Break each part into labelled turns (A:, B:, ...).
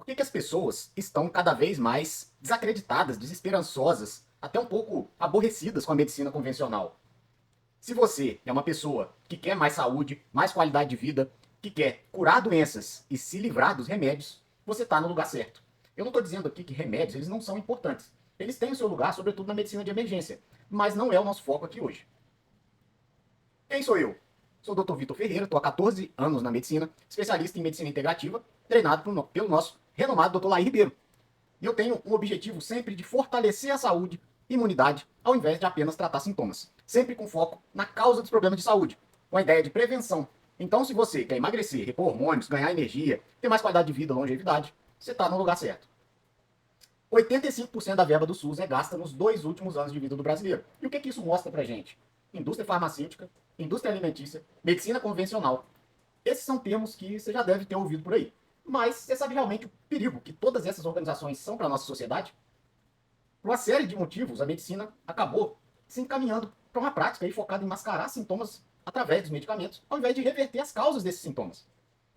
A: Por que as pessoas estão cada vez mais desacreditadas, desesperançosas, até um pouco aborrecidas com a medicina convencional? Se você é uma pessoa que quer mais saúde, mais qualidade de vida, que quer curar doenças e se livrar dos remédios, você está no lugar certo. Eu não estou dizendo aqui que remédios eles não são importantes. Eles têm o seu lugar, sobretudo na medicina de emergência, mas não é o nosso foco aqui hoje. Quem sou eu? Sou o Dr. Vitor Ferreira, estou há 14 anos na medicina, especialista em medicina integrativa, treinado pelo nosso renomado Dr. Laí Ribeiro. E eu tenho um objetivo sempre de fortalecer a saúde e imunidade, ao invés de apenas tratar sintomas. Sempre com foco na causa dos problemas de saúde, com a ideia de prevenção. Então, se você quer emagrecer, repor hormônios, ganhar energia, ter mais qualidade de vida, longevidade, você está no lugar certo. 85% da verba do SUS é gasta nos 2 últimos anos de vida do brasileiro. E o que isso mostra pra gente? Indústria farmacêutica, indústria alimentícia, medicina convencional. Esses são termos que você já deve ter ouvido por aí. Mas você sabe realmente o perigo que todas essas organizações são para a nossa sociedade? Por uma série de motivos, a medicina acabou se encaminhando para uma prática aí focada em mascarar sintomas através dos medicamentos, ao invés de reverter as causas desses sintomas.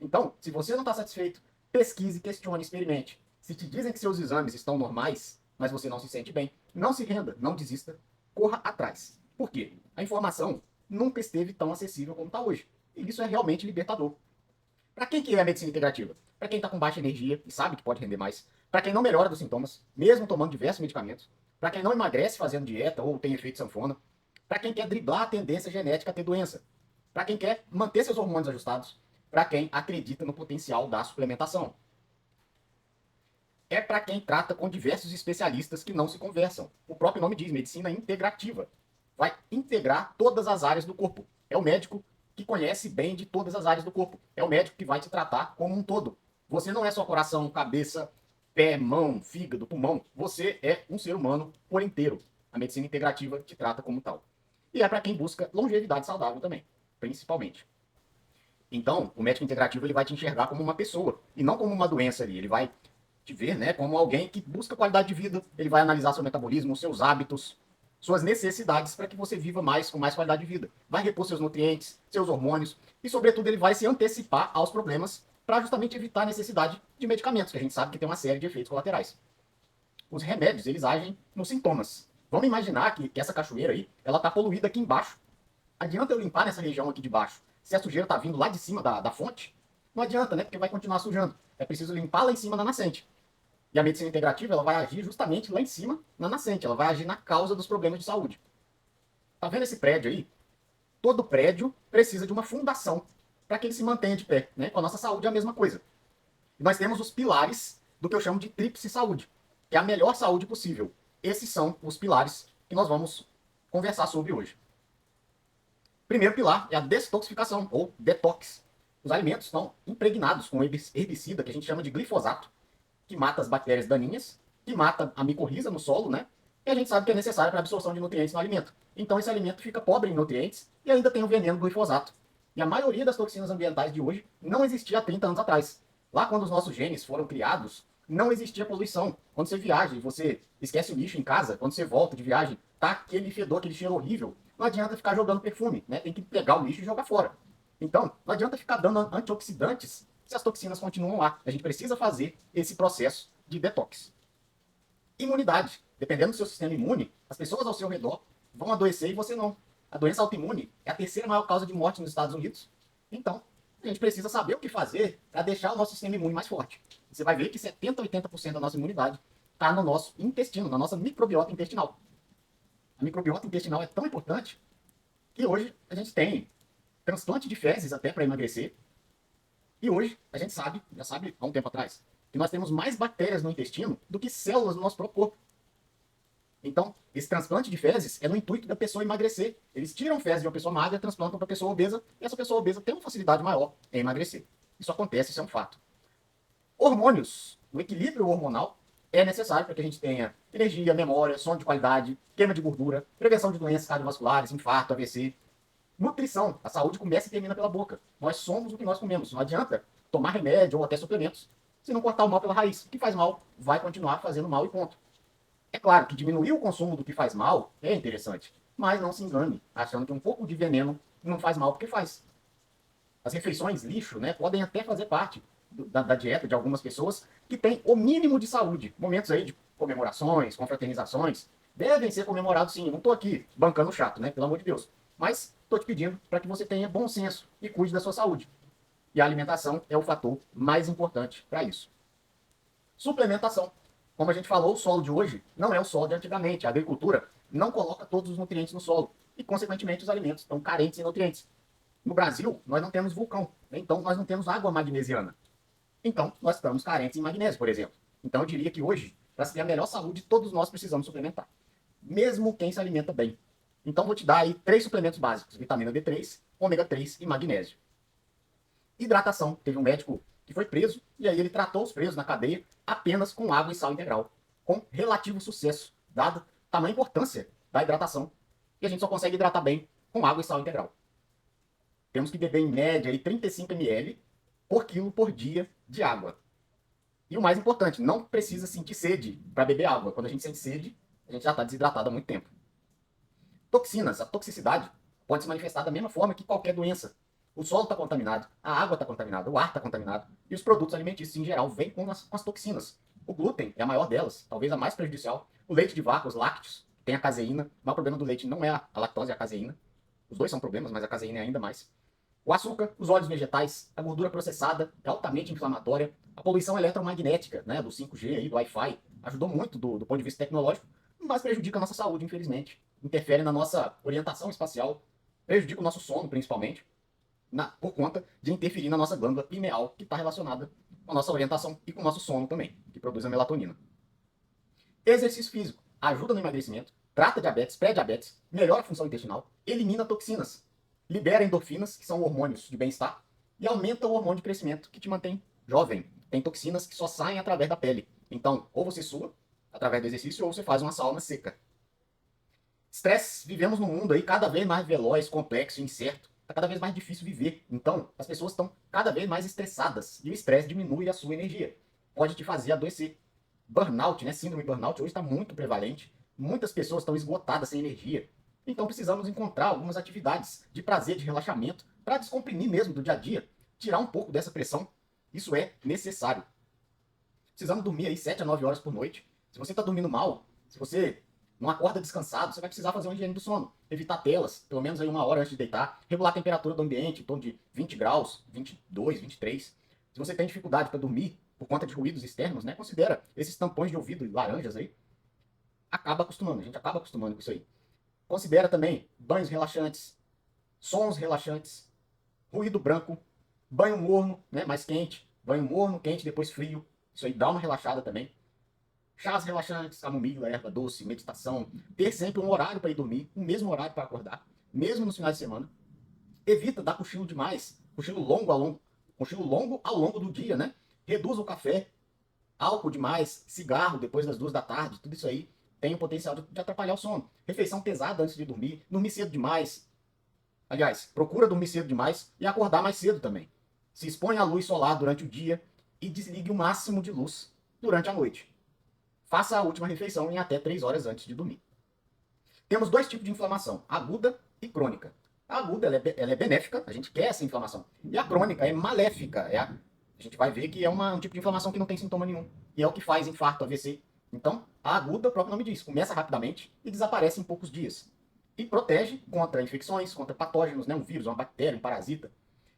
A: Então, se você não está satisfeito, pesquise, questione, experimente. Se te dizem que seus exames estão normais, mas você não se sente bem, não se renda, não desista, corra atrás. Por quê? A informação nunca esteve tão acessível como está hoje. E isso é realmente libertador. Para quem que é a medicina integrativa? Para quem está com baixa energia e sabe que pode render mais. Para quem não melhora dos sintomas, mesmo tomando diversos medicamentos. Para quem não emagrece fazendo dieta ou tem efeito sanfona. Para quem quer driblar a tendência genética a ter doença. Para quem quer manter seus hormônios ajustados. Para quem acredita no potencial da suplementação. É para quem trata com diversos especialistas que não se conversam. O próprio nome diz, medicina integrativa. Vai integrar todas as áreas do corpo. É o médico que conhece bem de todas as áreas do corpo. É o médico que vai te tratar como um todo. Você não é só coração, cabeça, pé, mão, fígado, pulmão. Você é um ser humano por inteiro. A medicina integrativa te trata como tal. E é para quem busca longevidade saudável também, principalmente. Então, o médico integrativo ele vai te enxergar como uma pessoa e não como uma doença ali. Ele vai te ver, né, como alguém que busca qualidade de vida. Ele vai analisar seu metabolismo, seus hábitos, suas necessidades para que você viva mais com mais qualidade de vida. Vai repor seus nutrientes, seus hormônios e, sobretudo, ele vai se antecipar aos problemas para justamente evitar a necessidade de medicamentos, que a gente sabe que tem uma série de efeitos colaterais. Os remédios, eles agem nos sintomas. Vamos imaginar que essa cachoeira aí, ela está poluída aqui embaixo. Adianta eu limpar nessa região aqui de baixo se a sujeira está vindo lá de cima da fonte? Não adianta, né? Porque vai continuar sujando. É preciso limpar lá em cima da nascente. E a medicina integrativa ela vai agir justamente lá em cima, na nascente. Ela vai agir na causa dos problemas de saúde. Tá vendo esse prédio aí? Todo prédio precisa de uma fundação para que ele se mantenha de pé. Né? Com a nossa saúde é a mesma coisa. E nós temos os pilares do que eu chamo de tríplice saúde, que é a melhor saúde possível. Esses são os pilares que nós vamos conversar sobre hoje. Primeiro pilar é a detoxificação, ou detox. Os alimentos estão impregnados com herbicida, que a gente chama de glifosato, que mata as bactérias daninhas, que mata a micorriza no solo, né? E a gente sabe que é necessário para a absorção de nutrientes no alimento. Então esse alimento fica pobre em nutrientes e ainda tem o veneno glifosato. E a maioria das toxinas ambientais de hoje não existia há 30 anos atrás. Lá quando os nossos genes foram criados, não existia poluição. Quando você viaja e você esquece o lixo em casa, quando você volta de viagem, tá aquele fedor, aquele cheiro horrível. Não adianta ficar jogando perfume, né? Tem que pegar o lixo e jogar fora. Então, não adianta ficar dando antioxidantes se as toxinas continuam lá. A gente precisa fazer esse processo de detox. Imunidade. Dependendo do seu sistema imune, as pessoas ao seu redor vão adoecer e você não. A doença autoimune é a terceira maior causa de morte nos Estados Unidos. Então, a gente precisa saber o que fazer para deixar o nosso sistema imune mais forte. Você vai ver que 70, 80% da nossa imunidade está no nosso intestino, na nossa microbiota intestinal. A microbiota intestinal é tão importante que hoje a gente tem transplante de fezes até para emagrecer. E hoje a gente sabe, já sabe há um tempo atrás, que nós temos mais bactérias no intestino do que células no nosso próprio corpo. Então, esse transplante de fezes é no intuito da pessoa emagrecer. Eles tiram fezes de uma pessoa magra, transplantam para a pessoa obesa, e essa pessoa obesa tem uma facilidade maior em emagrecer. Isso acontece, isso é um fato. Hormônios. O equilíbrio hormonal é necessário para que a gente tenha energia, memória, sono de qualidade, queima de gordura, prevenção de doenças cardiovasculares, infarto, AVC. Nutrição. A saúde começa e termina pela boca. Nós somos o que nós comemos. Não adianta tomar remédio ou até suplementos se não cortar o mal pela raiz. O que faz mal vai continuar fazendo mal e ponto. É claro que diminuir o consumo do que faz mal é interessante, mas não se engane, achando que um pouco de veneno não faz mal porque faz. As refeições lixo, né, podem até fazer parte da dieta de algumas pessoas que têm o mínimo de saúde. Momentos aí de comemorações, confraternizações, devem ser comemorados sim. Eu não estou aqui bancando chato, né? Pelo amor de Deus. Mas estou te pedindo para que você tenha bom senso e cuide da sua saúde. E a alimentação é o fator mais importante para isso. Suplementação. Como a gente falou, o solo de hoje não é o solo de antigamente. A agricultura não coloca todos os nutrientes no solo. E, consequentemente, os alimentos estão carentes em nutrientes. No Brasil, nós não temos vulcão. Então, nós não temos água magnesiana. Então, nós estamos carentes em magnésio, por exemplo. Então, eu diria que hoje, para se ter a melhor saúde, todos nós precisamos suplementar. Mesmo quem se alimenta bem. Então, vou te dar aí 3 suplementos básicos: vitamina D3, ômega 3 e magnésio. Hidratação. Teve um médico que foi preso e aí ele tratou os presos na cadeia apenas com água e sal integral, com relativo sucesso, dada a tamanha importância da hidratação. E a gente só consegue hidratar bem com água e sal integral. Temos que beber em média aí 35 ml por quilo por dia de água. E o mais importante, não precisa sentir sede para beber água. Quando a gente sente sede, a gente já está desidratado há muito tempo. Toxinas. A toxicidade pode se manifestar da mesma forma que qualquer doença. O solo está contaminado, a água está contaminada, o ar está contaminado e os produtos alimentícios em geral vêm com as toxinas. O glúten é a maior delas, talvez a mais prejudicial. O leite de vaca, os lácteos, tem a caseína. O maior problema do leite não é a lactose, é a caseína. Os dois são problemas, mas a caseína é ainda mais. O açúcar, os óleos vegetais, a gordura processada é altamente inflamatória. A poluição eletromagnética, né, do 5G, aí, do Wi-Fi, ajudou muito do ponto de vista tecnológico, mas prejudica a nossa saúde, infelizmente. Interfere na nossa orientação espacial, prejudica o nosso sono, principalmente, por conta de interferir na nossa glândula pineal, que está relacionada com a nossa orientação e com o nosso sono também, que produz a melatonina. Exercício físico ajuda no emagrecimento, trata diabetes, pré-diabetes, melhora a função intestinal, elimina toxinas, libera endorfinas, que são hormônios de bem-estar, e aumenta o hormônio de crescimento, que te mantém jovem. Tem toxinas que só saem através da pele. Então, ou você sua através do exercício, ou você faz uma sauna seca. Estresse. Vivemos num mundo aí cada vez mais veloz, complexo, incerto. Está cada vez mais difícil viver. Então, as pessoas estão cada vez mais estressadas. E o estresse diminui a sua energia. Pode te fazer adoecer. Burnout, né? Síndrome de burnout hoje está muito prevalente. Muitas pessoas estão esgotadas sem energia. Então precisamos encontrar algumas atividades de prazer, de relaxamento, para descomprimir mesmo do dia a dia. Tirar um pouco dessa pressão. Isso é necessário. Precisamos dormir aí 7 a 9 horas por noite. Se você está dormindo mal, se você não acorda descansado, você vai precisar fazer uma higiene do sono. Evitar telas, pelo menos aí 1 hora antes de deitar. Regular a temperatura do ambiente, em torno de 20 graus, 22, 23. Se você tem dificuldade para dormir por conta de ruídos externos, né, considera esses tampões de ouvido laranjas aí. Acaba acostumando, a gente acaba acostumando com isso aí. Considera também banhos relaxantes, sons relaxantes, ruído branco, banho morno, né, mais quente, banho morno, quente, depois frio. Isso aí dá uma relaxada também. Chás relaxantes, camomila, erva doce, meditação. Ter sempre um horário para ir dormir, o mesmo horário para acordar, mesmo nos finais de semana. Evita dar cochilo demais, cochilo longo ao longo do dia, né? Reduz o café, álcool demais, cigarro depois das 2 da tarde, tudo isso aí tem o potencial de atrapalhar o sono. Refeição pesada antes de dormir, dormir cedo demais. Aliás, procura dormir cedo demais e acordar mais cedo também. Se expõe à luz solar durante o dia e desligue o máximo de luz durante a noite. Faça a última refeição em até 3 horas antes de dormir. Temos 2 tipos de inflamação, aguda e crônica. A aguda ela é benéfica, a gente quer essa inflamação. E a crônica é maléfica. A gente vai ver que é um tipo de inflamação que não tem sintoma nenhum. E é o que faz infarto, AVC. Então, a aguda, o próprio nome diz, começa rapidamente e desaparece em poucos dias. E protege contra infecções, contra patógenos, né? Um vírus, uma bactéria, um parasita.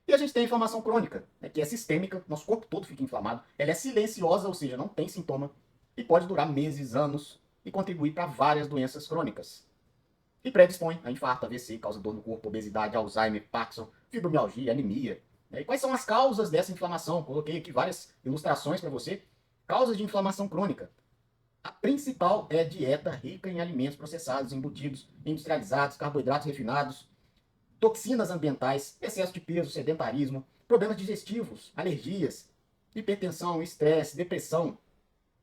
A: E a gente tem a inflamação crônica, né? Que é sistêmica, nosso corpo todo fica inflamado. Ela é silenciosa, ou seja, não tem sintoma. E pode durar meses, anos e contribuir para várias doenças crônicas. E predispõe a infarto, AVC, causa dor no corpo, obesidade, Alzheimer, Parkinson, fibromialgia, anemia. E quais são as causas dessa inflamação? Coloquei aqui várias ilustrações para você. Causas de inflamação crônica. A principal é a dieta rica em alimentos processados, embutidos, industrializados, carboidratos refinados, toxinas ambientais, excesso de peso, sedentarismo, problemas digestivos, alergias, hipertensão, estresse, depressão,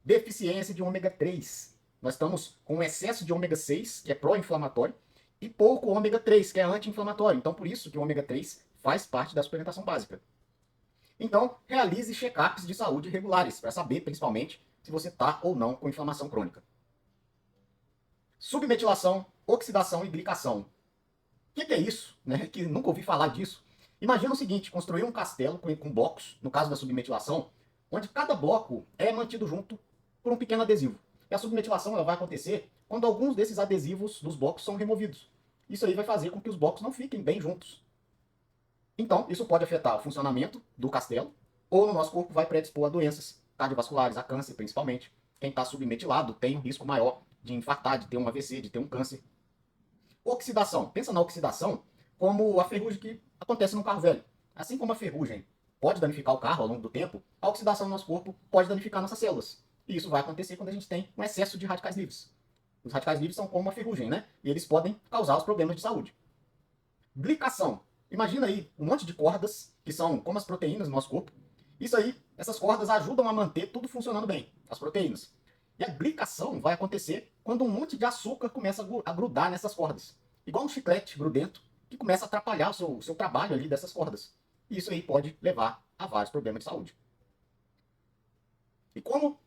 A: deficiência de ômega 3. Nós estamos com um excesso de ômega 6, que é pró-inflamatório, e pouco ômega 3, que é anti-inflamatório. Então, por isso que o ômega 3 faz parte da suplementação básica. Então, realize check-ups de saúde regulares, para saber, principalmente, se você está ou não com inflamação crônica. Submetilação, oxidação e glicação. O que é isso? Né? Que nunca ouvi falar disso. Imagina o seguinte, construir um castelo com blocos, no caso da submetilação, onde cada bloco é mantido junto por um pequeno adesivo. E a submetilação ela vai acontecer quando alguns desses adesivos dos blocos são removidos. Isso aí vai fazer com que os blocos não fiquem bem juntos. Então, isso pode afetar o funcionamento do castelo, ou no nosso corpo vai predispor a doenças cardiovasculares, a câncer principalmente. Quem está submetilado tem um risco maior de infartar, de ter um AVC, de ter um câncer. Oxidação. Pensa na oxidação como a ferrugem que acontece no carro velho. Assim como a ferrugem pode danificar o carro ao longo do tempo, a oxidação no nosso corpo pode danificar nossas células. E isso vai acontecer quando a gente tem um excesso de radicais livres. Os radicais livres são como uma ferrugem, né? E eles podem causar os problemas de saúde. Glicação. Imagina aí um monte de cordas, que são como as proteínas no nosso corpo. Isso aí, essas cordas ajudam a manter tudo funcionando bem, as proteínas. E a glicação vai acontecer quando um monte de açúcar começa a grudar nessas cordas. Igual um chiclete grudento, que começa a atrapalhar o seu trabalho ali dessas cordas. E isso aí pode levar a vários problemas de saúde. E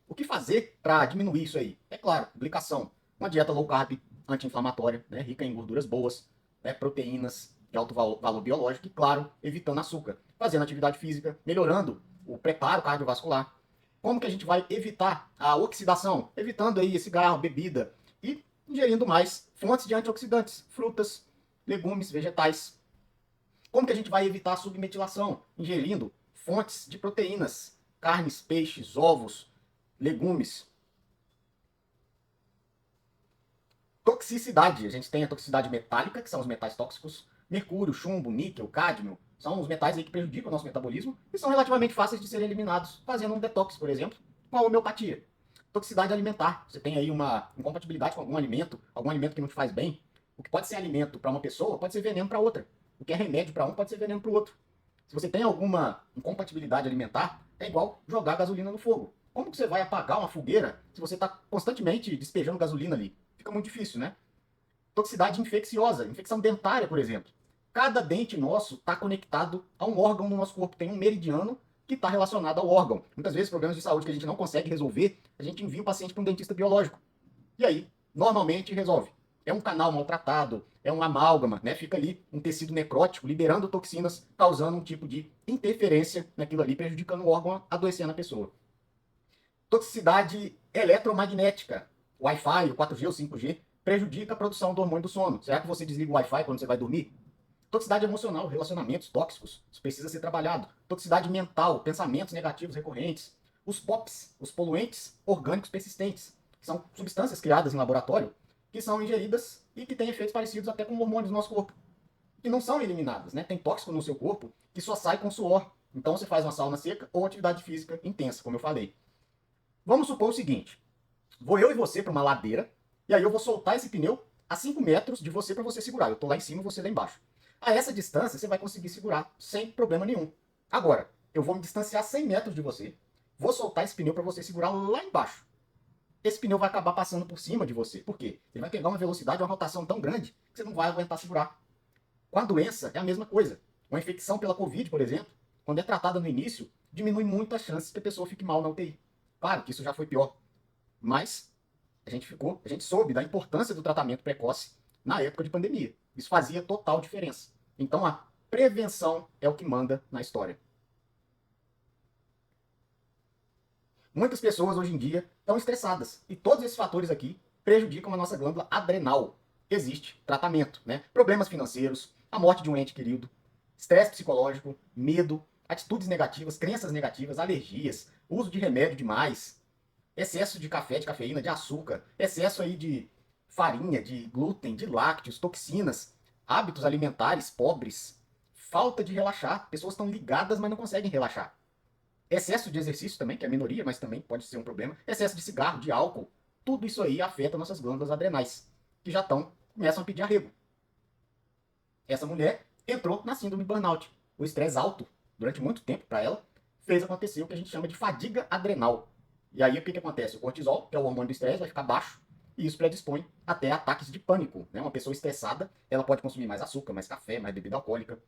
A: o que fazer para diminuir isso aí? É claro, glicação. Uma dieta low carb, anti-inflamatória, né, rica em gorduras boas, né, proteínas de alto valor biológico e, claro, evitando açúcar. Fazendo atividade física, melhorando o preparo cardiovascular. Como que a gente vai evitar a oxidação? Evitando aí cigarro, bebida e ingerindo mais fontes de antioxidantes, frutas, legumes, vegetais. Como que a gente vai evitar a submetilação? Ingerindo fontes de proteínas, carnes, peixes, ovos, legumes. Toxicidade. A gente tem a toxicidade metálica, que são os metais tóxicos, mercúrio, chumbo, níquel, cádmio. São os metais aí que prejudicam o nosso metabolismo e são relativamente fáceis de serem eliminados, fazendo um detox, por exemplo, com a homeopatia. Toxicidade alimentar. Você tem aí uma incompatibilidade com algum alimento que não te faz bem. O que pode ser alimento para uma pessoa pode ser veneno para outra. O que é remédio para um pode ser veneno para o outro. Se você tem alguma incompatibilidade alimentar, é igual jogar gasolina no fogo. Como que você vai apagar uma fogueira se você está constantemente despejando gasolina ali? Fica muito difícil, né? Toxicidade infecciosa, infecção dentária, por exemplo. Cada dente nosso está conectado a um órgão do nosso corpo. Tem um meridiano que está relacionado ao órgão. Muitas vezes, problemas de saúde que a gente não consegue resolver, a gente envia o paciente para um dentista biológico. E aí, normalmente, resolve. É um canal maltratado, é um amálgama, né? Fica ali um tecido necrótico, liberando toxinas, causando um tipo de interferência naquilo ali, prejudicando o órgão, adoecendo a pessoa. Toxicidade eletromagnética. O Wi-Fi, o 4G, o 5G, prejudica a produção do hormônio do sono. Será que você desliga o Wi-Fi quando você vai dormir? Toxicidade emocional, relacionamentos tóxicos, isso precisa ser trabalhado. Toxicidade mental, pensamentos negativos recorrentes. Os POPs, os poluentes orgânicos persistentes, que são substâncias criadas em laboratório, que são ingeridas e que têm efeitos parecidos até com hormônios do nosso corpo, que não são eliminadas, né? Tem tóxico no seu corpo que só sai com suor. Então você faz uma sauna seca ou atividade física intensa, como eu falei. Vamos supor o seguinte, vou eu e você para uma ladeira, e aí eu vou soltar esse pneu a 5 metros de você para você segurar. Eu estou lá em cima e você lá embaixo. A essa distância você vai conseguir segurar sem problema nenhum. Agora, eu vou me distanciar 100 metros de você, vou soltar esse pneu para você segurar lá embaixo. Esse pneu vai acabar passando por cima de você. Por quê? Ele vai pegar uma velocidade, uma rotação tão grande que você não vai aguentar segurar. Com a doença é a mesma coisa. Uma infecção pela Covid, por exemplo, quando é tratada no início, diminui muito as chances que a pessoa fique mal na UTI. Claro que isso já foi pior. Mas a gente soube da importância do tratamento precoce na época de pandemia. Isso fazia total diferença. Então a prevenção é o que manda na história. Muitas pessoas hoje em dia estão estressadas e todos esses fatores aqui prejudicam a nossa glândula adrenal. Existe tratamento, né? Problemas financeiros, a morte de um ente querido, estresse psicológico, medo, atitudes negativas, crenças negativas, alergias, uso de remédio demais, excesso de café, de cafeína, de açúcar, excesso aí de farinha, de glúten, de lácteos, toxinas, hábitos alimentares pobres, falta de relaxar. Pessoas estão ligadas, mas não conseguem relaxar. Excesso de exercício também, que é a minoria, mas também pode ser um problema. Excesso de cigarro, de álcool. Tudo isso aí afeta nossas glândulas adrenais, que já começam a pedir arrego. Essa mulher entrou na síndrome de burnout. O estresse alto, durante muito tempo para ela, fez acontecer o que a gente chama de fadiga adrenal. E aí o que acontece? O cortisol, que é o hormônio do estresse, vai ficar baixo e isso predispõe até ataques de pânico. Né? Uma pessoa estressada, ela pode consumir mais açúcar, mais café, mais bebida alcoólica.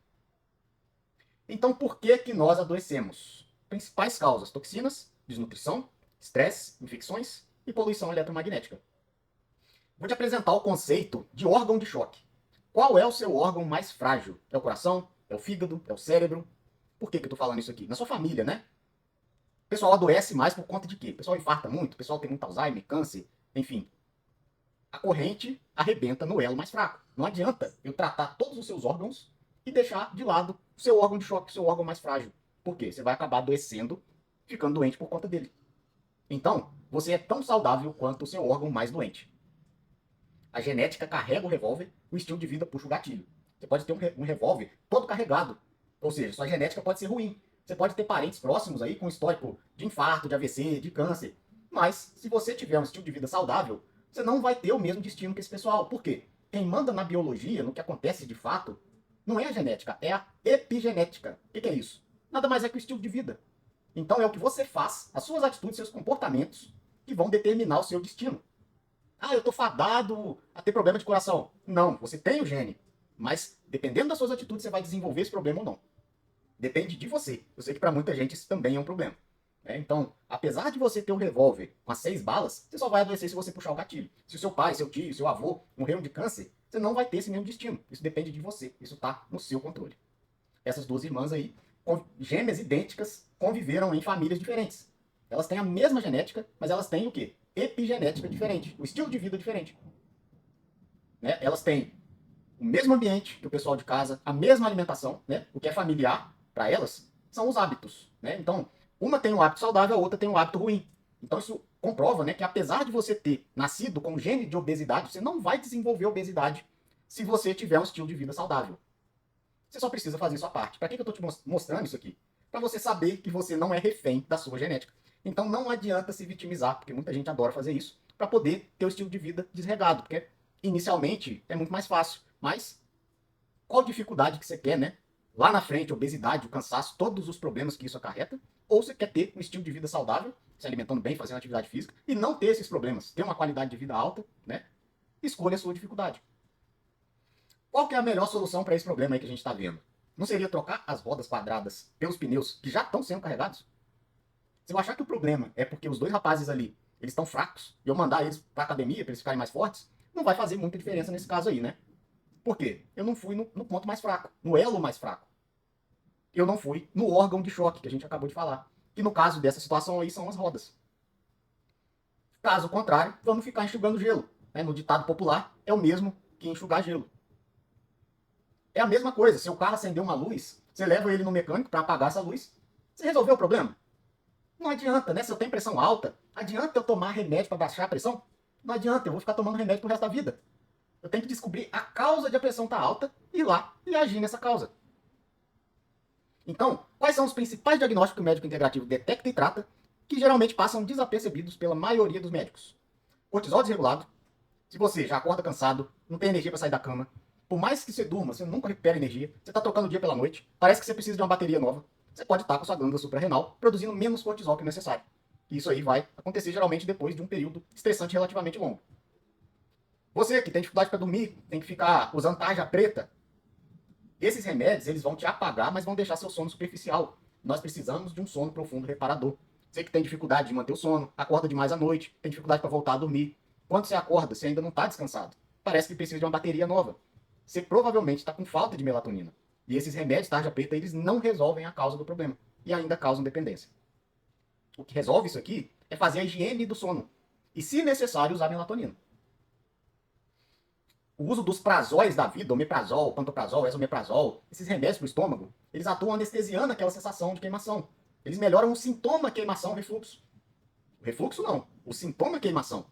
A: Então por que nós adoecemos? Principais causas: toxinas, desnutrição, estresse, infecções e poluição eletromagnética. Vou te apresentar o conceito de órgão de choque. Qual é o seu órgão mais frágil? É o coração? é o fígado, é o cérebro. Por que eu tô falando isso aqui? Na sua família, né? O pessoal adoece mais por conta de quê? O pessoal infarta muito, o pessoal tem muito Alzheimer, câncer, enfim. A corrente arrebenta no elo mais fraco. Não adianta eu tratar todos os seus órgãos e deixar de lado o seu órgão de choque, o seu órgão mais frágil. Por quê? Você vai acabar adoecendo, ficando doente por conta dele. Então, você é tão saudável quanto o seu órgão mais doente. A genética carrega o revólver, o estilo de vida puxa o gatilho. Você pode ter um revólver todo carregado. Ou seja, sua genética pode ser ruim. Você pode ter parentes próximos aí com histórico de infarto, de AVC, de câncer. Mas, se você tiver um estilo de vida saudável, você não vai ter o mesmo destino que esse pessoal. Por quê? Quem manda na biologia, no que acontece de fato, não é a genética, é a epigenética. O que é isso? Nada mais é que o estilo de vida. Então é o que você faz, as suas atitudes, seus comportamentos, que vão determinar o seu destino. Ah, eu tô fadado a ter problema de coração. Não, você tem o gene. Mas, dependendo das suas atitudes, você vai desenvolver esse problema ou não. Depende de você. Eu sei que para muita gente isso também é um problema. Então, apesar de você ter um revólver com as 6 balas, você só vai adoecer se você puxar o gatilho. Se o seu pai, seu tio, seu avô morreram de câncer, você não vai ter esse mesmo destino. Isso depende de você. Isso está no seu controle. Essas duas irmãs aí, gêmeas idênticas, conviveram em famílias diferentes. Elas têm a mesma genética, mas elas têm o quê? Epigenética diferente. O estilo de vida diferente. Né? Elas têm o mesmo ambiente que o pessoal de casa, a mesma alimentação, né? O que é familiar para elas são os hábitos. Né? Então, uma tem um hábito saudável, a outra tem um hábito ruim. Então isso comprova, né, que apesar de você ter nascido com gene de obesidade, você não vai desenvolver obesidade se você tiver um estilo de vida saudável. Você só precisa fazer sua parte. Para que eu estou te mostrando isso aqui? Para você saber que você não é refém da sua genética. Então não adianta se vitimizar, porque muita gente adora fazer isso, para poder ter o estilo de vida desregado, porque inicialmente é muito mais fácil. Mas qual dificuldade que você quer, né? Lá na frente, obesidade, o cansaço, todos os problemas que isso acarreta, ou você quer ter um estilo de vida saudável, se alimentando bem, fazendo atividade física, e não ter esses problemas, ter uma qualidade de vida alta, né? Escolha a sua dificuldade. Qual que é a melhor solução para esse problema aí que a gente está vendo? Não seria trocar as rodas quadradas pelos pneus que já estão sendo carregados? Se eu achar que o problema é porque os dois rapazes ali, eles estão fracos, e eu mandar eles para academia para eles ficarem mais fortes, não vai fazer muita diferença nesse caso aí, né? Por quê? Eu não fui no ponto mais fraco, no elo mais fraco. Eu não fui no órgão de choque que a gente acabou de falar. Que no caso dessa situação aí são as rodas. Caso contrário, vamos ficar enxugando gelo. No ditado popular, é o mesmo que enxugar gelo. É a mesma coisa. Se o carro acender uma luz, você leva ele no mecânico para apagar essa luz. Você resolveu o problema? Não adianta, né? Se eu tenho pressão alta, adianta eu tomar remédio para baixar a pressão? Não adianta, eu vou ficar tomando remédio pro resto da vida. Eu tenho que descobrir a causa de a pressão estar alta, ir lá e agir nessa causa. Então, quais são os principais diagnósticos que o médico integrativo detecta e trata, que geralmente passam desapercebidos pela maioria dos médicos? Cortisol desregulado. Se você já acorda cansado, não tem energia para sair da cama, por mais que você durma, você nunca recupera energia, você está trocando o dia pela noite, parece que você precisa de uma bateria nova, você pode estar com sua glândula suprarrenal produzindo menos cortisol que o necessário. E isso aí vai acontecer geralmente depois de um período estressante relativamente longo. Você que tem dificuldade para dormir, tem que ficar usando tarja preta, esses remédios eles vão te apagar, mas vão deixar seu sono superficial. Nós precisamos de um sono profundo reparador. Você que tem dificuldade de manter o sono, acorda demais à noite, tem dificuldade para voltar a dormir. Quando você acorda, você ainda não está descansado. Parece que precisa de uma bateria nova. Você provavelmente está com falta de melatonina. E esses remédios tarja preta, eles não resolvem a causa do problema. E ainda causam dependência. O que resolve isso aqui é fazer a higiene do sono. E, se necessário, usar melatonina. O uso dos prazóis da vida, omeprazol, pantoprazol, esomeprazol, esses remédios para o estômago, eles atuam anestesiando aquela sensação de queimação. Eles melhoram o sintoma queimação, refluxo. O refluxo não, o sintoma queimação.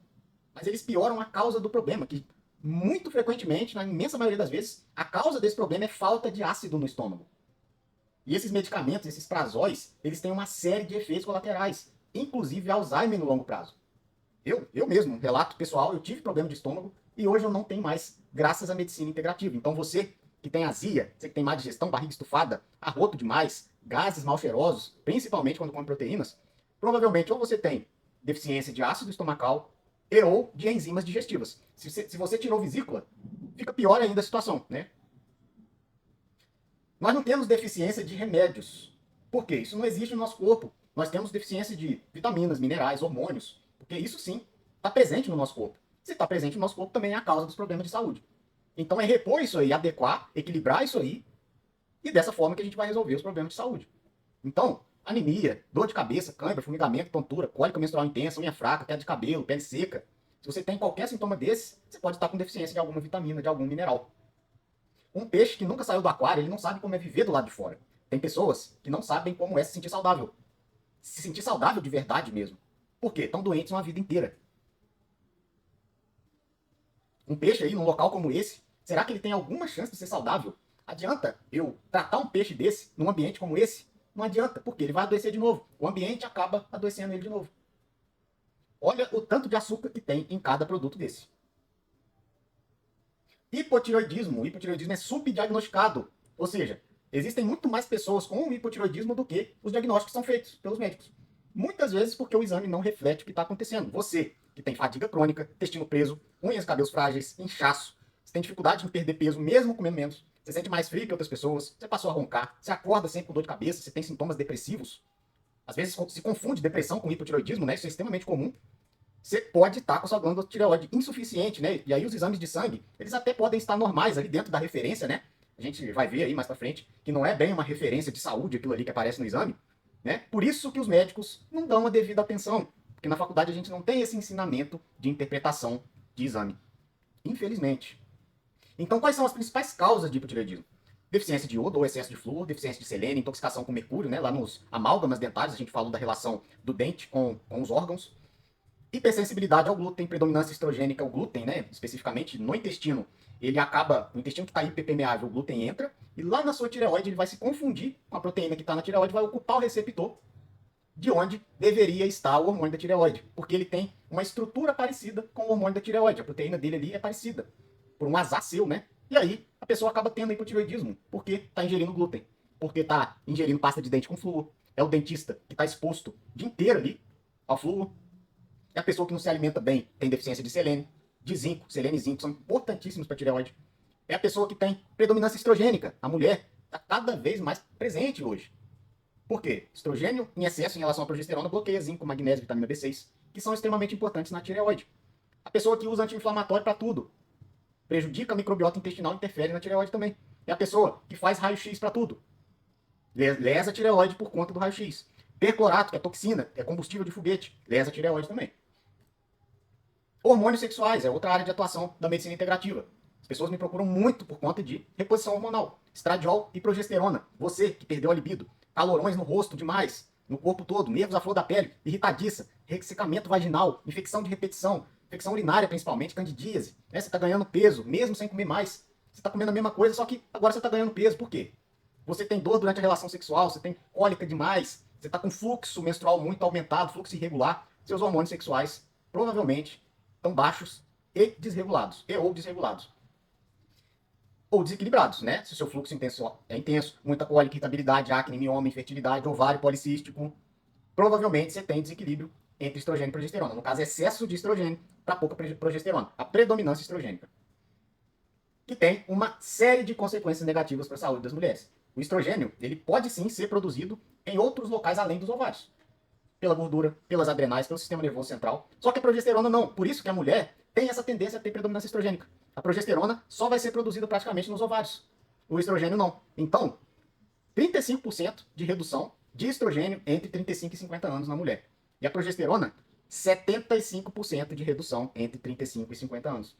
A: Mas eles pioram a causa do problema, que muito frequentemente, na imensa maioria das vezes, a causa desse problema é falta de ácido no estômago. E esses medicamentos, esses prazóis, eles têm uma série de efeitos colaterais, inclusive Alzheimer no longo prazo. Eu mesmo, relato pessoal, eu tive problema de estômago e hoje eu não tenho mais, graças à medicina integrativa. Então você que tem azia, você que tem má digestão, barriga estufada, arroto demais, gases mal cheirosos, principalmente quando come proteínas, provavelmente ou você tem deficiência de ácido estomacal e ou de enzimas digestivas. Se você tirou vesícula, fica pior ainda a situação, né? Nós não temos deficiência de remédios. Por quê? Isso não existe no nosso corpo. Nós temos deficiência de vitaminas, minerais, hormônios, porque isso sim está presente no nosso corpo. Se está presente no nosso corpo, também é a causa dos problemas de saúde. Então é repor isso aí, adequar, equilibrar isso aí, E dessa forma que a gente vai resolver os problemas de saúde. Então, anemia, dor de cabeça, cãibra, formigamento, tontura, cólica menstrual intensa, unha fraca, queda de cabelo, pele seca. Se você tem qualquer sintoma desse, você pode estar com deficiência de alguma vitamina, de algum mineral. Um peixe que nunca saiu do aquário, ele não sabe como é viver do lado de fora. Tem pessoas que não sabem como é se sentir saudável. Se sentir saudável de verdade mesmo. Por quê? Estão doentes uma vida inteira. Um peixe aí, num local como esse, será que ele tem alguma chance de ser saudável? Adianta eu tratar um peixe desse num ambiente como esse? Não adianta, porque ele vai adoecer de novo. O ambiente acaba adoecendo ele de novo. Olha o tanto de açúcar que tem em cada produto desse. Hipotireoidismo. O hipotireoidismo é subdiagnosticado. Ou seja, existem muito mais pessoas com hipotireoidismo do que os diagnósticos que são feitos pelos médicos. Muitas vezes porque o exame não reflete o que está acontecendo. Você, que tem fadiga crônica, intestino preso, unhas e cabelos frágeis, inchaço, você tem dificuldade em perder peso mesmo comendo menos, você sente mais frio que outras pessoas, você passou a roncar, você acorda sempre com dor de cabeça, você tem sintomas depressivos. Às vezes se confunde depressão com hipotireoidismo, né? Isso é extremamente comum. Você pode estar com a sua glândula tireoide insuficiente, né? E aí os exames de sangue, eles até podem estar normais ali dentro da referência, né? A gente vai ver aí mais pra frente que não é bem uma referência de saúde aquilo ali que aparece no exame, né? Por isso que os médicos não dão a devida atenção, porque na faculdade a gente não tem esse ensinamento de interpretação de exame, infelizmente. Então, quais são as principais causas de hipotireoidismo? Deficiência de iodo ou excesso de flúor, deficiência de selênio, intoxicação com mercúrio, né? Lá nos amálgamas dentários a gente falou da relação do dente com os órgãos. Hipersensibilidade ao glúten, predominância estrogênica ao glúten, né? Especificamente no intestino. Ele acaba, o intestino que está hiperpermeável, o glúten entra, e lá na sua tireoide ele vai se confundir com a proteína que está na tireoide, vai ocupar o receptor de onde deveria estar o hormônio da tireoide, porque ele tem uma estrutura parecida com o hormônio da tireoide, a proteína dele ali é parecida, por um azar seu, né? E aí a pessoa acaba tendo hipotireoidismo, porque está ingerindo glúten, porque está ingerindo pasta de dente com flúor, é o dentista que está exposto o dia inteiro ali ao flúor, é a pessoa que não se alimenta bem, tem deficiência de selênio, de zinco, selênio e zinco são importantíssimos para a tireoide. É a pessoa que tem predominância estrogênica, a mulher está cada vez mais presente hoje. Por quê? Estrogênio em excesso em relação à progesterona bloqueia zinco, magnésio, vitamina B6, que são extremamente importantes na tireoide. A pessoa que usa anti-inflamatório para tudo, prejudica a microbiota intestinal, interfere na tireoide também. É a pessoa que faz raio-x para tudo, lesa a tireoide por conta do raio-x. Perclorato, que é toxina, é combustível de foguete, lesa a tireoide também. Hormônios sexuais é outra área de atuação da medicina integrativa. As pessoas me procuram muito por conta de reposição hormonal. Estradiol e progesterona. Você que perdeu a libido. Calorões no rosto demais, no corpo todo, nervos à flor da pele, irritadiça, ressecamento vaginal, infecção de repetição, infecção urinária principalmente, candidíase. Né? Você está ganhando peso, mesmo sem comer mais. Você está comendo a mesma coisa, só que agora você está ganhando peso. Por quê? Você tem dor durante a relação sexual, você tem cólica demais, você está com fluxo menstrual muito aumentado, fluxo irregular. Seus hormônios sexuais provavelmente estão baixos e desregulados, ou desregulados. Ou desequilibrados, né? Se o seu fluxo é intenso, muita cólica, irritabilidade, acne, mioma, infertilidade, ovário policístico, provavelmente você tem desequilíbrio entre estrogênio e progesterona. No caso, excesso de estrogênio para pouca progesterona. A predominância estrogênica. Que tem uma série de consequências negativas para a saúde das mulheres. O estrogênio, ele pode sim ser produzido em outros locais além dos ovários. Pela gordura, pelas adrenais, pelo sistema nervoso central. Só que a progesterona não. Por isso que a mulher tem essa tendência a ter predominância estrogênica. A progesterona só vai ser produzida praticamente nos ovários. O estrogênio não. Então, 35% de redução de estrogênio entre 35 e 50 anos na mulher. E a progesterona, 75% de redução entre 35 e 50 anos.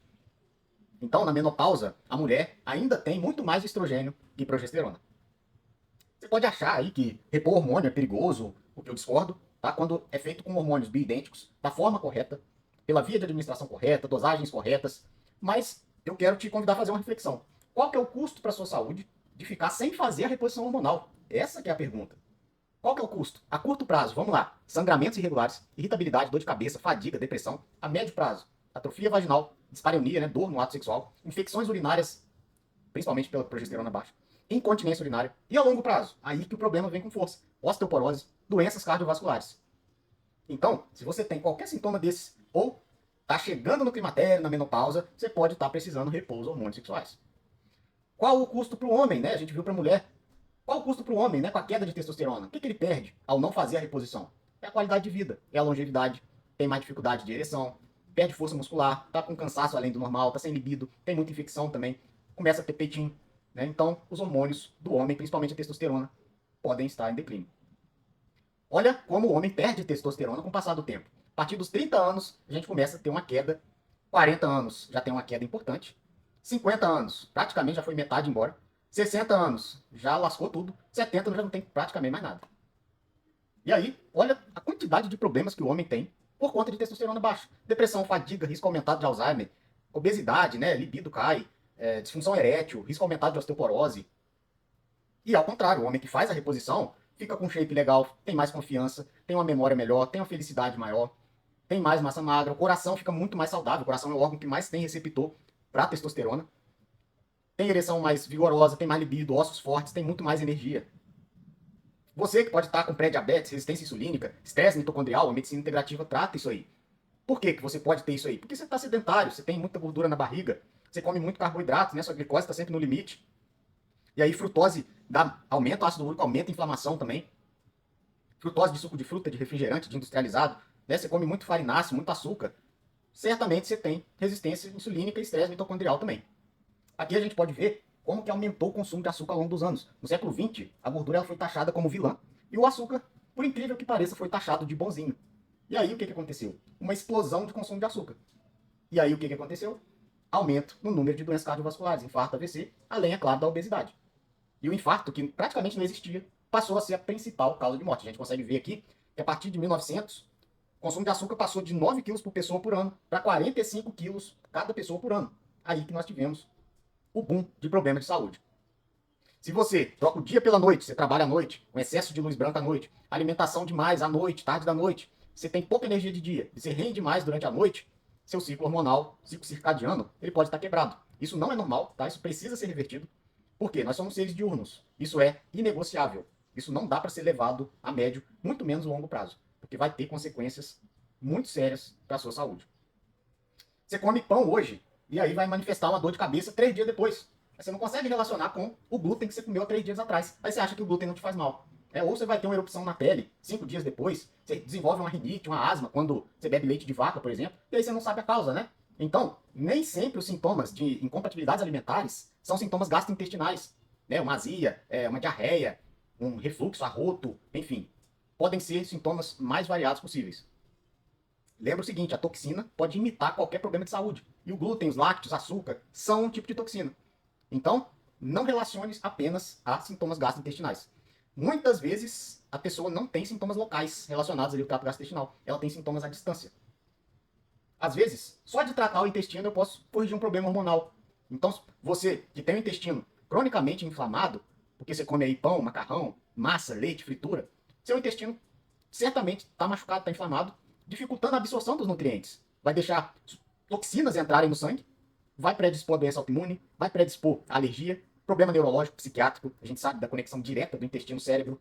A: Então, na menopausa, a mulher ainda tem muito mais estrogênio que progesterona. Você pode achar aí que repor hormônio é perigoso, o que eu discordo, tá? Quando é feito com hormônios bioidênticos, da forma correta, pela via de administração correta, dosagens corretas. Mas eu quero te convidar a fazer uma reflexão. Qual que é o custo para a sua saúde de ficar sem fazer a reposição hormonal? Essa que é a pergunta. Qual que é o custo? A curto prazo, vamos lá. Sangramentos irregulares, irritabilidade, dor de cabeça, fadiga, depressão. A médio prazo, atrofia vaginal, dispareunia, né, dor no ato sexual, infecções urinárias, principalmente pela progesterona baixa, incontinência urinária. E a longo prazo, aí que o problema vem com força. Osteoporose, doenças cardiovasculares. Então, se você tem qualquer sintoma desses, ou está chegando no climatério, na menopausa, você pode estar precisando repor os hormônios sexuais. Qual o custo para o homem, né? A gente viu para a mulher. Qual o custo para o homem, né? Com a queda de testosterona? O que ele perde ao não fazer a reposição? É a qualidade de vida, é a longevidade, tem mais dificuldade de ereção, perde força muscular, tá com cansaço além do normal, tá sem libido, tem muita infecção também, começa a ter peitinho. né? Então, os hormônios do homem, principalmente a testosterona, podem estar em declínio. Olha como o homem perde testosterona com o passar do tempo. A partir dos 30 anos, a gente começa a ter uma queda. 40 anos já tem uma queda importante. 50 anos, praticamente já foi metade embora. 60 anos, já lascou tudo. 70 já não tem praticamente mais nada. E aí, olha a quantidade de problemas que o homem tem por conta de testosterona baixa. Depressão, fadiga, risco aumentado de Alzheimer, obesidade, né? Libido cai, disfunção erétil, risco aumentado de osteoporose. E ao contrário, o homem que faz a reposição fica com um shape legal, tem mais confiança, tem uma memória melhor, tem uma felicidade maior, tem mais massa magra, o coração fica muito mais saudável, o coração é o órgão que mais tem receptor para testosterona, tem ereção mais vigorosa, tem mais libido, ossos fortes, tem muito mais energia. Você que pode estar com pré-diabetes, resistência insulínica, estresse mitocondrial, a medicina integrativa trata isso aí. Por que você pode ter isso aí? Porque você está sedentário, você tem muita gordura na barriga, você come muito carboidrato, né? Sua glicose está sempre no limite. E aí frutose aumenta o ácido úrico, aumenta a inflamação também. Frutose de suco de fruta, de refrigerante, de industrializado. Né? Você come muito farináceo, muito açúcar. Certamente você tem resistência insulínica e estresse mitocondrial também. Aqui a gente pode ver como que aumentou o consumo de açúcar ao longo dos anos. No século XX, a gordura ela foi taxada como vilã e o açúcar, por incrível que pareça, foi taxado de bonzinho. E aí o que aconteceu? Uma explosão de consumo de açúcar. E aí o que aconteceu? Aumento no número de doenças cardiovasculares, infarto, AVC, além, é claro, da obesidade. E o infarto, que praticamente não existia, passou a ser a principal causa de morte. A gente consegue ver aqui que a partir de 1900, o consumo de açúcar passou de 9 quilos por pessoa por ano para 45 quilos cada pessoa por ano. Aí que nós tivemos o boom de problemas de saúde. Se você troca o dia pela noite, você trabalha à noite, com excesso de luz branca à noite, alimentação demais à noite, tarde da noite, você tem pouca energia de dia, você rende mais durante a noite, seu ciclo hormonal, ciclo circadiano, ele pode estar quebrado. Isso não é normal, tá? Isso precisa ser revertido. Por quê? Nós somos seres diurnos. Isso é inegociável. Isso não dá para ser levado a médio, muito menos longo prazo, porque vai ter consequências muito sérias para a sua saúde. Você come pão hoje, e aí vai manifestar uma dor de cabeça 3 dias depois. Você não consegue relacionar com o glúten que você comeu há 3 dias atrás. Aí você acha que o glúten não te faz mal. Ou você vai ter uma erupção na pele 5 dias depois, você desenvolve uma rinite, uma asma, quando você bebe leite de vaca, por exemplo, e aí você não sabe a causa, né? Então, nem sempre os sintomas de incompatibilidades alimentares são sintomas gastrointestinais. Uma azia, uma diarreia, um refluxo, arroto, enfim. Podem ser sintomas mais variados possíveis. Lembra o seguinte, a toxina pode imitar qualquer problema de saúde. E o glúten, os lácteos, açúcar, são um tipo de toxina. Então, não relacione apenas a sintomas gastrointestinais. Muitas vezes, a pessoa não tem sintomas locais relacionados ali ao trato gastrointestinal. Ela tem sintomas à distância. Às vezes, só de tratar o intestino eu posso corrigir um problema hormonal. Então, você que tem o intestino cronicamente inflamado, porque você come aí pão, macarrão, massa, leite, fritura, seu intestino certamente está machucado, está inflamado, dificultando a absorção dos nutrientes. Vai deixar toxinas entrarem no sangue, vai predispor a doença autoimune, vai predispor a alergia, problema neurológico, psiquiátrico, a gente sabe da conexão direta do intestino-cérebro.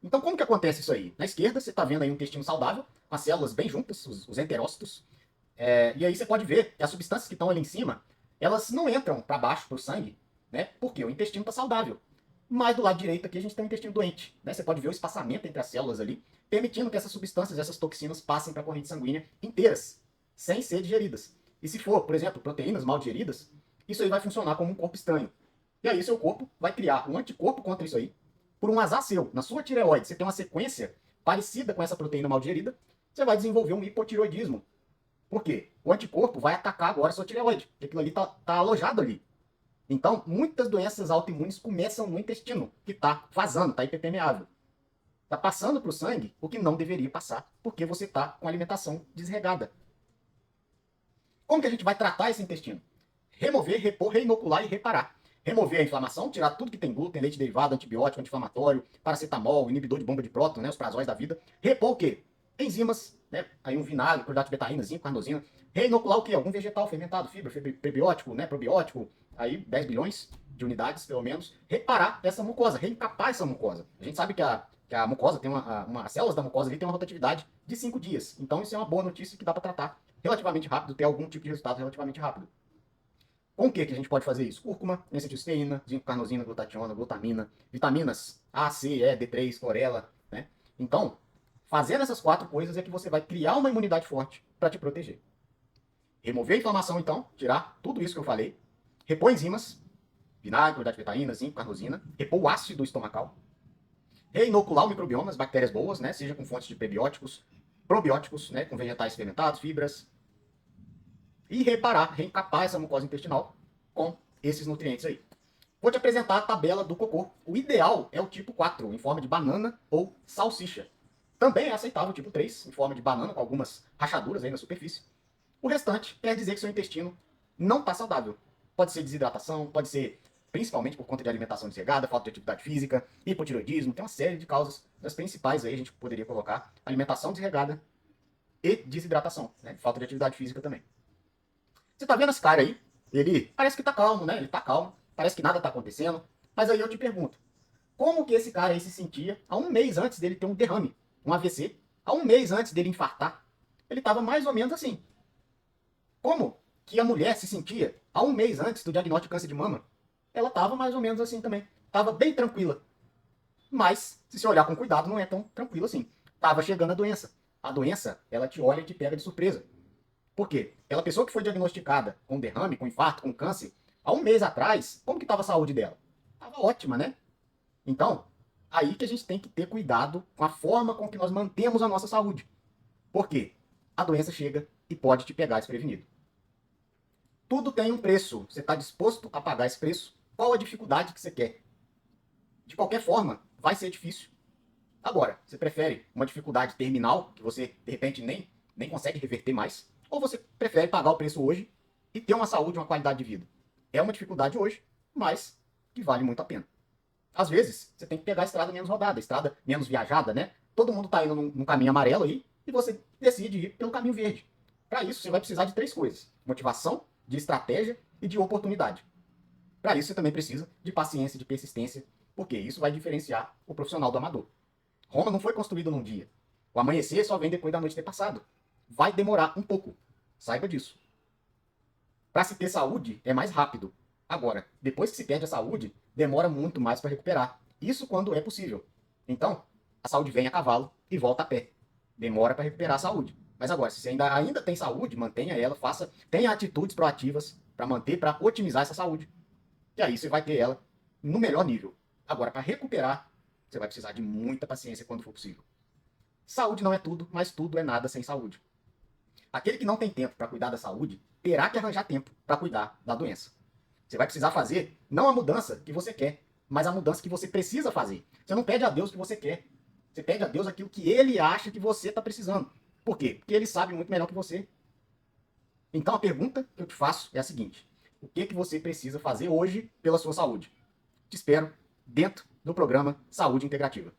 A: Então, como que acontece isso aí? Na esquerda, você está vendo aí um intestino saudável, com as células bem juntas, os enterócitos, e aí você pode ver que as substâncias que estão ali em cima, elas não entram para baixo, para o sangue, né? Porque o intestino está saudável. Mas do lado direito aqui a gente tem um intestino doente, né? Você pode ver o espaçamento entre as células ali, permitindo que essas substâncias, essas toxinas passem para a corrente sanguínea inteiras, sem ser digeridas. E se for, por exemplo, proteínas mal digeridas, isso aí vai funcionar como um corpo estranho. E aí seu corpo vai criar um anticorpo contra isso aí. Por um azar seu, na sua tireoide, você tem uma sequência parecida com essa proteína mal digerida, você vai desenvolver um hipotireoidismo. Por quê? O anticorpo vai atacar agora a sua tireoide, porque aquilo ali está alojado ali. Então, muitas doenças autoimunes começam no intestino, que está vazando, está hiperpermeável. Está passando para o sangue o que não deveria passar, porque você está com alimentação desregada. Como que a gente vai tratar esse intestino? Remover, repor, reinocular e reparar. Remover a inflamação, tirar tudo que tem glúten, leite derivado, antibiótico, anti-inflamatório, paracetamol, inibidor de bomba de próton, né, os prazóis da vida. Repor o quê? Enzimas, né, aí um vinagre, clorhidrato de betaína, zinco, carnosina. Reinocular o quê? Algum vegetal fermentado, fibra, prebiótico, né, probiótico, aí 10 bilhões de unidades, pelo menos. Reparar essa mucosa, reencapar essa mucosa. A gente sabe que a mucosa tem as células da mucosa ali tem uma rotatividade de 5 dias. Então isso é uma boa notícia que dá para tratar relativamente rápido, ter algum tipo de resultado relativamente rápido. Com o que a gente pode fazer isso? Cúrcuma, N-acetilcisteína, zinco, carnosina, glutationa, glutamina, vitaminas A, C, E, D3, clorela, né? Então, fazendo essas 4 coisas é que você vai criar uma imunidade forte para te proteger. Remover a inflamação, então, tirar tudo isso que eu falei, repor enzimas, vinagre, cloridade de betaína, zinco, carnosina, repor o ácido estomacal, reinocular o microbioma, as bactérias boas, né, seja com fontes de prebióticos, probióticos, né, com vegetais fermentados, fibras, e reparar, reencapar essa mucosa intestinal com esses nutrientes aí. Vou te apresentar a tabela do cocô. O ideal é o tipo 4, em forma de banana ou salsicha. Também é aceitável o tipo 3, em forma de banana, com algumas rachaduras aí na superfície. O restante quer dizer que seu intestino não está saudável. Pode ser desidratação, pode ser principalmente por conta de alimentação desregada, falta de atividade física, hipotiroidismo, tem uma série de causas. Das principais aí a gente poderia colocar alimentação desregada e desidratação, né? Falta de atividade física também. Você tá vendo esse cara aí? Ele parece que tá calmo, né? Ele tá calmo, parece que nada tá acontecendo. Mas aí eu te pergunto, como que esse cara aí se sentia há um mês antes dele ter um derrame, um AVC? Há um mês antes dele infartar? Ele tava mais ou menos assim. Como que a mulher se sentia há um mês antes do diagnóstico de câncer de mama? Ela tava mais ou menos assim também. Tava bem tranquila. Mas, se você olhar com cuidado, não é tão tranquilo assim. Tava chegando a doença. A doença, ela te olha e te pega de surpresa. Por quê? Aquela pessoa que foi diagnosticada com derrame, com infarto, com câncer, há um mês atrás, como que estava a saúde dela? Estava ótima, né? Então, aí que a gente tem que ter cuidado com a forma com que nós mantemos a nossa saúde. Por quê? A doença chega e pode te pegar desprevenido. Tudo tem um preço. Você está disposto a pagar esse preço? Qual a dificuldade que você quer? De qualquer forma, vai ser difícil. Agora, você prefere uma dificuldade terminal, que você, de repente, nem consegue reverter mais? Ou você prefere pagar o preço hoje e ter uma saúde, uma qualidade de vida? É uma dificuldade hoje, mas que vale muito a pena. Às vezes, você tem que pegar a estrada menos rodada, a estrada menos viajada, né? Todo mundo está indo num caminho amarelo aí e você decide ir pelo caminho verde. Para isso, você vai precisar de 3 coisas: motivação, de estratégia e de oportunidade. Para isso, você também precisa de paciência, de persistência, porque isso vai diferenciar o profissional do amador. Roma não foi construído num dia. O amanhecer só vem depois da noite ter passado. Vai demorar um pouco. Saiba disso. Para se ter saúde, é mais rápido. Agora, depois que se perde a saúde, demora muito mais para recuperar. Isso quando é possível. Então, a saúde vem a cavalo e volta a pé. Demora para recuperar a saúde. Mas agora, se você ainda tem saúde, mantenha ela, tenha atitudes proativas para manter, para otimizar essa saúde. E aí você vai ter ela no melhor nível. Agora, para recuperar, você vai precisar de muita paciência quando for possível. Saúde não é tudo, mas tudo é nada sem saúde. Aquele que não tem tempo para cuidar da saúde, terá que arranjar tempo para cuidar da doença. Você vai precisar fazer não a mudança que você quer, mas a mudança que você precisa fazer. Você não pede a Deus o que você quer. Você pede a Deus aquilo que Ele acha que você está precisando. Por quê? Porque Ele sabe muito melhor que você. Então a pergunta que eu te faço é a seguinte: o que você precisa fazer hoje pela sua saúde? Te espero dentro do programa Saúde Integrativa.